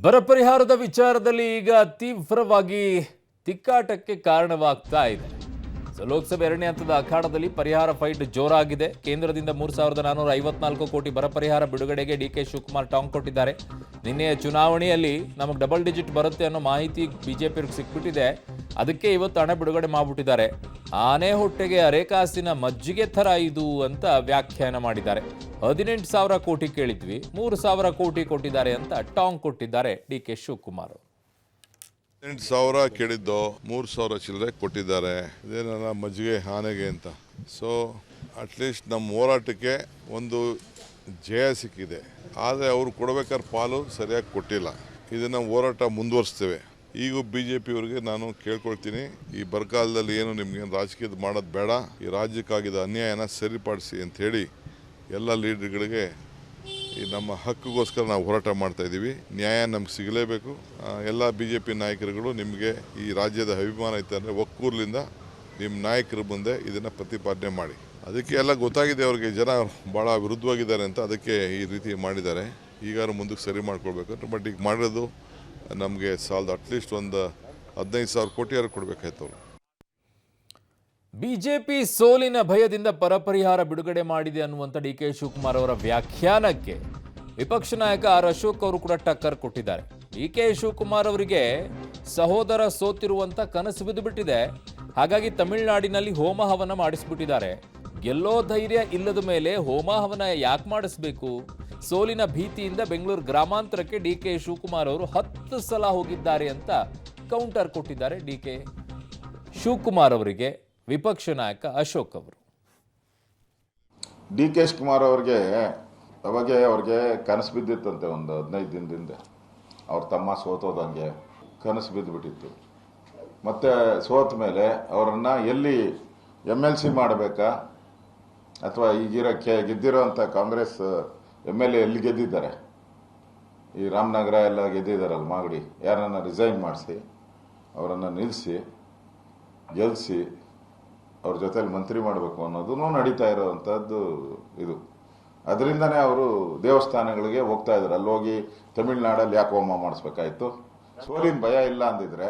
ಬರ ಪರಿಹಾರದ ವಿಚಾರದಲ್ಲಿ ಈಗ ತೀವ್ರವಾಗಿ ತಿಕ್ಕಾಟಕ್ಕೆ ಕಾರಣವಾಗ್ತಾ ಇದೆ. ಲೋಕಸಭೆ 2ನೇ ಹಂತದ ಅಖಾಡದಲ್ಲಿ ಪರಿಹಾರ ಫೈಟ್ ಜೋರಾಗಿದೆ. ಕೇಂದ್ರದಿಂದ 3,454 ಕೋಟಿ ಬರ ಪರಿಹಾರ ಬಿಡುಗಡೆಗೆ ಡಿಕೆ ಶಿವಕುಮಾರ್ ಟಾಂಗ್ ಕೊಟ್ಟಿದ್ದಾರೆ. ನಿನ್ನೆಯ ಚುನಾವಣೆಯಲ್ಲಿ ನಮಗೆ ಡಬಲ್ ಡಿಜಿಟ್ ಬರುತ್ತೆ ಅನ್ನೋ ಮಾಹಿತಿ ಬಿಜೆಪಿಯವರಿಗೆ ಸಿಕ್ಬಿಟ್ಟಿದೆ. ಅದಕ್ಕೆ ಇವತ್ತು ಹಣ ಬಿಡುಗಡೆ ಮಾಡಿಬಿಟ್ಟಿದ್ದಾರೆ. ಆನೆ ಹೊಟ್ಟೆಗೆ ಅರೆಕಾಸಿನ ಮಜ್ಜಿಗೆ ಥರ ಇದು ಅಂತ ವ್ಯಾಖ್ಯಾನ ಮಾಡಿದ್ದಾರೆ. 18,000 ಕೋಟಿ ಕೇಳಿದ್ವಿ, 3,000 ಕೋಟಿ ಕೊಟ್ಟಿದ್ದಾರೆ ಅಂತ ಟಾಂಗ್ ಕೊಟ್ಟಿದ್ದಾರೆ ಡಿಕೆ ಶಿವಕುಮಾರ್. 8,000 ಕೇಳಿದ್ದು 3,000 ಚಿಲ್ಲರೆ ಕೊಟ್ಟಿದ್ದಾರೆ. ಇದೇನಲ್ಲ ಮಜ್ಜಿಗೆ ಆನೆಗೆ ಅಂತ. ಸೊ ಅಟ್ಲೀಸ್ಟ್ ನಮ್ಮ ಹೋರಾಟಕ್ಕೆ ಒಂದು ಜಯ ಸಿಕ್ಕಿದೆ. ಆದರೆ ಅವರು ಕೊಡಬೇಕಾದ ಪಾಲು ಸರಿಯಾಗಿ ಕೊಟ್ಟಿಲ್ಲ. ಇದನ್ನು ಹೋರಾಟ ಮುಂದುವರಿಸ್ತೇವೆ. ಈಗ BJP ನಾನು ಕೇಳ್ಕೊಳ್ತೀನಿ, ಈ ಬರಗಾಲದಲ್ಲಿ ಏನು ನಿಮ್ಗೆ ರಾಜಕೀಯದ ಮಾಡೋದು ಬೇಡ, ಈ ರಾಜ್ಯಕ್ಕಾಗಿದ್ದ ಅನ್ಯಾಯನ ಸರಿಪಡಿಸಿ ಅಂತ ಹೇಳಿ ಎಲ್ಲ ಲೀಡರ್ಗಳಿಗೆ ಈ ನಮ್ಮ ಹಕ್ಕಿಗೋಸ್ಕರ ನಾವು ಹೋರಾಟ ಮಾಡ್ತಾ ಇದ್ದೀವಿ. ನ್ಯಾಯ ನಮ್ಗೆ ಸಿಗಲೇಬೇಕು. ಎಲ್ಲ BJP ನಾಯಕರುಗಳು ನಿಮಗೆ ಈ ರಾಜ್ಯದ ಅಭಿಮಾನ ಇತ್ತು ಅಂದರೆ ಒಕ್ಕೂರ್ಲಿಂದ ನಿಮ್ಮ ನಾಯಕರ ಮುಂದೆ ಇದನ್ನು ಪ್ರತಿಪಾದನೆ ಮಾಡಿ. ಅದಕ್ಕೆ ಎಲ್ಲ ಗೊತ್ತಾಗಿದೆ, ಅವ್ರಿಗೆ ಜನ ಭಾಳ ವಿರುದ್ಧವಾಗಿದ್ದಾರೆ ಅಂತ, ಅದಕ್ಕೆ ಈ ರೀತಿ ಮಾಡಿದ್ದಾರೆ. ಈಗಾರು ಮುಂದಕ್ಕೆ ಸರಿ ಮಾಡ್ಕೊಳ್ಬೇಕು. ಬಟ್ ಈಗ ಮಾಡಿರೋದು ನಮಗೆ ಸಾಲದು. ಅಟ್ಲೀಸ್ಟ್ ಒಂದು 15,000 ಕೋಟಿಯಾರು ಕೊಡಬೇಕಾಯ್ತು ಅವರು. ಬಿಜೆಪಿ ಸೋಲಿನ ಭಯದಿಂದ ಬರ ಪರಿಹಾರ ಬಿಡುಗಡೆ ಮಾಡಿದೆ ಅನ್ನುವಂಥ ಡಿಕೆ ಶಿವಕುಮಾರ್ ಅವರ ವ್ಯಾಖ್ಯಾನಕ್ಕೆ ವಿಪಕ್ಷ ನಾಯಕ ಆರ್ ಅಶೋಕ್ ಅವರು ಕೂಡ ಟಕ್ಕರ್ ಕೊಟ್ಟಿದ್ದಾರೆ. ಡಿಕೆ ಶಿವಕುಮಾರ್ ಅವರಿಗೆ ಸಹೋದರ ಸೋತಿರುವಂತ ಕನಸು ಬಿದ್ದುಬಿಟ್ಟಿದೆ. ಹಾಗಾಗಿ ತಮಿಳುನಾಡಿನಲ್ಲಿ ಹೋಮ ಹವನ ಮಾಡಿಸ್ಬಿಟ್ಟಿದ್ದಾರೆ. ಗೆಲ್ಲೋ ಧೈರ್ಯ ಇಲ್ಲದ ಮೇಲೆ ಹೋಮ ಹವನ ಯಾಕೆ ಮಾಡಿಸ್ಬೇಕು? ಸೋಲಿನ ಭೀತಿಯಿಂದ ಬೆಂಗಳೂರು ಗ್ರಾಮಾಂತರಕ್ಕೆ ಡಿಕೆ ಶಿವಕುಮಾರ್ ಅವರು 10 ಸಲ ಹೋಗಿದ್ದಾರೆ ಅಂತ ಕೌಂಟರ್ ಕೊಟ್ಟಿದ್ದಾರೆ ಡಿಕೆ ಶಿವಕುಮಾರ್ ಅವರಿಗೆ ವಿಪಕ್ಷ ನಾಯಕ ಅಶೋಕ್ ಅವರು. ಡಿ ಕೆ ಶಿವಕುಮಾರ್ ಅವ್ರಿಗೆ ಕನಸು ಬಿದ್ದಿತ್ತಂತೆ. ಒಂದು 15 ದಿನದಿಂದ ಅವ್ರ ತಮ್ಮ ಸೋತೋದಂಗೆ ಕನಸು ಬಿದ್ದುಬಿಟ್ಟಿತ್ತು. ಮತ್ತೆ ಸೋತ ಮೇಲೆ ಅವರನ್ನು ಎಲ್ಲಿ MLC ಮಾಡಬೇಕಾ ಅಥವಾ ಗೆದ್ದಿರೋಂಥ ಕಾಂಗ್ರೆಸ್ MLA ಎಲ್ಲಿ ಗೆದ್ದಿದ್ದಾರೆ, ಈ ರಾಮನಗರ ಎಲ್ಲ ಗೆದ್ದಿದ್ದಾರಲ್ಲ ಮಾಗಡಿ, ಯಾರನ್ನ ರಿಸೈನ್ ಮಾಡಿಸಿ ಅವರನ್ನು ನಿಲ್ಲಿಸಿ ಗೆಲ್ಲಿಸಿ ಅವ್ರ ಜೊತೆಲಿ ಮಂತ್ರಿ ಮಾಡಬೇಕು ಅನ್ನೋದು ನಡೀತಾ ಇರೋವಂಥದ್ದು ಇದು. ಅದರಿಂದನೇ ಅವರು ದೇವಸ್ಥಾನಗಳಿಗೆ ಹೋಗ್ತಾ ಇದ್ದಾರೆ. ಅಲ್ಲಿ ಹೋಗಿ ತಮಿಳ್ನಾಡಲ್ಲಿ ಯಾಕೆ ಹೋಮ ಮಾಡಿಸ್ಬೇಕಾಯ್ತು? ಸೋಲಿನ ಭಯ ಇಲ್ಲ ಅಂದಿದ್ರೆ